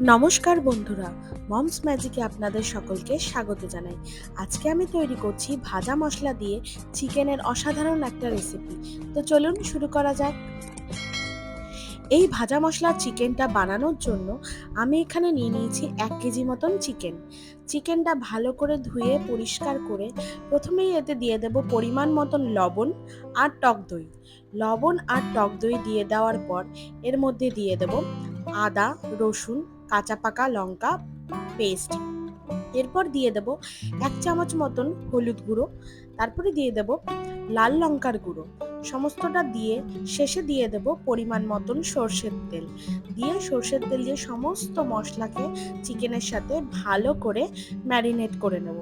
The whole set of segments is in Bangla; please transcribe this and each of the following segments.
নমস্কার বন্ধুরা, মমস ম্যাজিকে আপনাদের সকলকে স্বাগত জানাই। আজকে আমি তৈরি করছি ভাজা মশলা দিয়ে চিকেনের অসাধারণ একটা রেসিপি। তো চলুন শুরু করা যাক। এই ভাজা মশলা চিকেনটা বানানোর জন্য আমি এখানে নিয়ে নিয়েছি 1 কেজি মতন চিকেন। চিকেনটা ভালো করে ধুয়ে পরিষ্কার করে প্রথমেই এতে দিয়ে দেব পরিমাণ মতন লবণ আর টক দই। লবণ আর টক দই দিয়ে দেওয়ার পর এর মধ্যে দিয়ে দেব আদা, রসুন, কাঁচা পাকা লঙ্কা পেস্ট। এরপর দিয়ে দেব 1 চামচ মতন হলুদ গুঁড়ো, তারপরে দিয়ে দেব লাল লঙ্কার গুঁড়ো। সমস্তটা দিয়ে শেষে দিয়ে দেব পরিমাণ মতন সর্ষের তেল। সর্ষের তেল দিয়ে সমস্ত মশলাকে চিকেনের সাথে ভালো করে ম্যারিনেট করে নেব।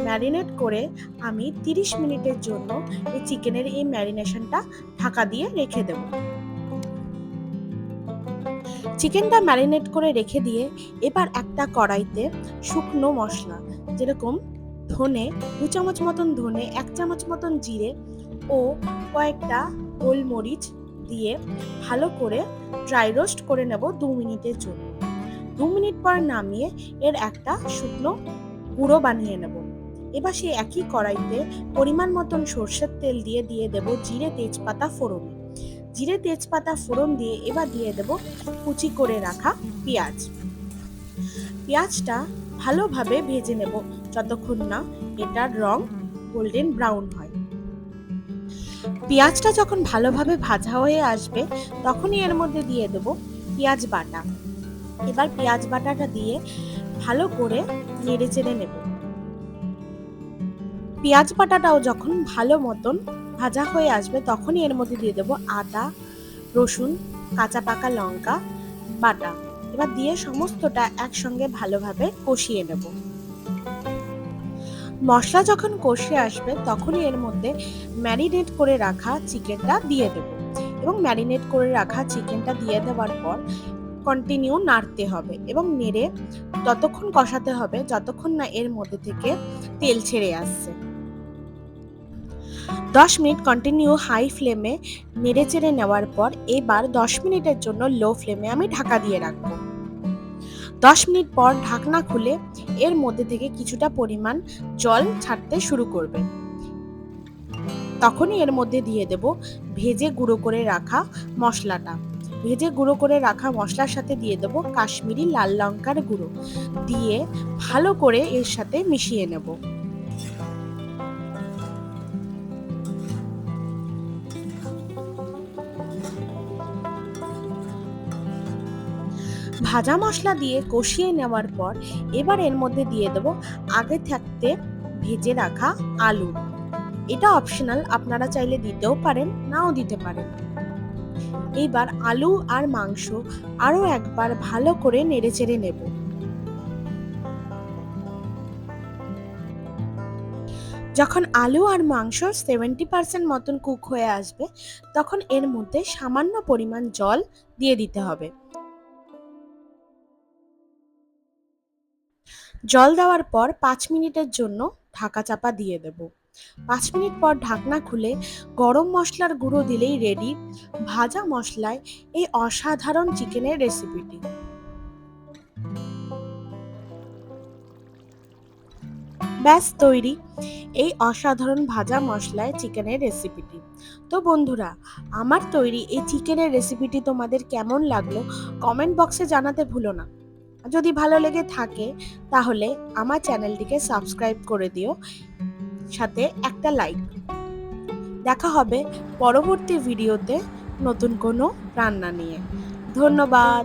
ম্যারিনেট করে আমি 30 মিনিটের জন্য এই চিকেনের এই ম্যারিনেশনটা ঢাকা দিয়ে রেখে দেব। চিকেনটা ম্যারিনেট করে রেখে দিয়ে এবার একটা কড়াইতে শুকনো মশলা যেরকম ধনে 2 চামচ মতন ধনে, 1 চামচ মতন জিরে ও কয়েকটা গোলমরিচ দিয়ে ভালো করে ড্রাই রোস্ট করে নেব 2 মিনিটের জন্য। 2 মিনিট পর নামিয়ে এর একটা শুকনো গুঁড়ো বানিয়ে নেব। এবার সেই একই কড়াইতে পরিমাণ মতন সর্ষের তেল দিয়ে দেব জিরে তেজপাতা ফোড়ন। জিরে তেজপাতা ফোড়ন দিয়ে এবার দিয়ে দেব কুচি করে রাখা পেঁয়াজ। পেঁয়াজটা ভালোভাবে ভেজে নেব যতক্ষণ না এটার রং গোল্ডেন ব্রাউন হয়। পেঁয়াজটা যখন ভালোভাবে ভাজা হয়ে আসবে তখনই এর মধ্যে দিয়ে দেব পেঁয়াজ বাটা। এবার পেঁয়াজ বাটাটা দিয়ে ভালো করে নেড়ে চেড়ে নেব। পেঁয়াজ বাটাটাও যখন ভালো মতন ভাজা হয়ে আসবে তখনই এর মধ্যে দিয়ে দেব আদা, রসুন, কাঁচা পাকা লঙ্কা বাটা। এবার দিয়ে সমস্তটা একসঙ্গে ভালোভাবে কষিয়ে নেব। মশলা যখন কষে আসবে তখনই এর মধ্যে ম্যারিনেট করে রাখা চিকেনটা দিয়ে দেব এবং ম্যারিনেট করে রাখা চিকেনটা দিয়ে দেওয়ার পর কন্টিনিউ নাড়তে হবে এবং নেড়ে ততক্ষণ কষাতে হবে যতক্ষণ না এর মধ্যে থেকে তেল ছেড়ে আসছে। 10 মিনিট কন্টিনিউ হাই ফ্লেমে নেড়ে চেড়ে নেওয়ার পর এবার 10 মিনিটের জন্য লো ফ্লেমে আমি ঢাকা দিয়ে রাখবো। 10 মিনিট পর ঢাকনা খুলে এর মধ্যে থেকে কিছুটা পরিমাণ জল ছাড়তে শুরু করবে। তখনই এর মধ্যে দিয়ে দেব ভেজে গুঁড়ো করে রাখা মশলাটা। ভেজে গুঁড়ো করে রাখা মশলার সাথে দিয়ে দেব কাশ্মীরি লাল লঙ্কার গুঁড়ো দিয়ে ভালো করে এর সাথে মিশিয়ে নেব। ভাজা মশলা দিয়ে কষিয়ে নেওয়ার পর এবার এর মধ্যে দিয়ে দেব আগে থাকতে ভেজে রাখা আলু। এটা অপশনাল, আপনারা চাইলে দিতেও পারেন, নাও দিতে পারেন। এইবার আলু আর মাংস আরো একবার ভালো করে নেড়েচেড়ে নেব। যখন আলু আর মাংস 70% মতন কুক হয়ে আসবে তখন এর মধ্যে সামান্য পরিমাণ জল দিয়ে দিতে হবে। জল দেওয়ার পর 5 মিনিটের জন্য ঢাকা চাপা দিয়ে দেব। 5 মিনিট পর ঢাকনা খুলে গরম মশলার গুঁড়ো দিলেই রেডি ভাজা মশলায় এই অসাধারণ চিকেনের রেসিপিটি। ব্যাস তৈরি এই অসাধারণ ভাজা মশলায় চিকেনের রেসিপিটি। তো বন্ধুরা, আমার তৈরি এই চিকেনের রেসিপিটি তোমাদের কেমন লাগলো কমেন্ট বক্সে জানাতে ভুলো না। যদি ভালো লেগে থাকে তাহলে আমার চ্যানেলটিকে সাবস্ক্রাইব করে দিও, সাথে একটা লাইক। দেখা হবে পরবর্তী ভিডিওতে নতুন কোনো রান্না নিয়ে। ধন্যবাদ।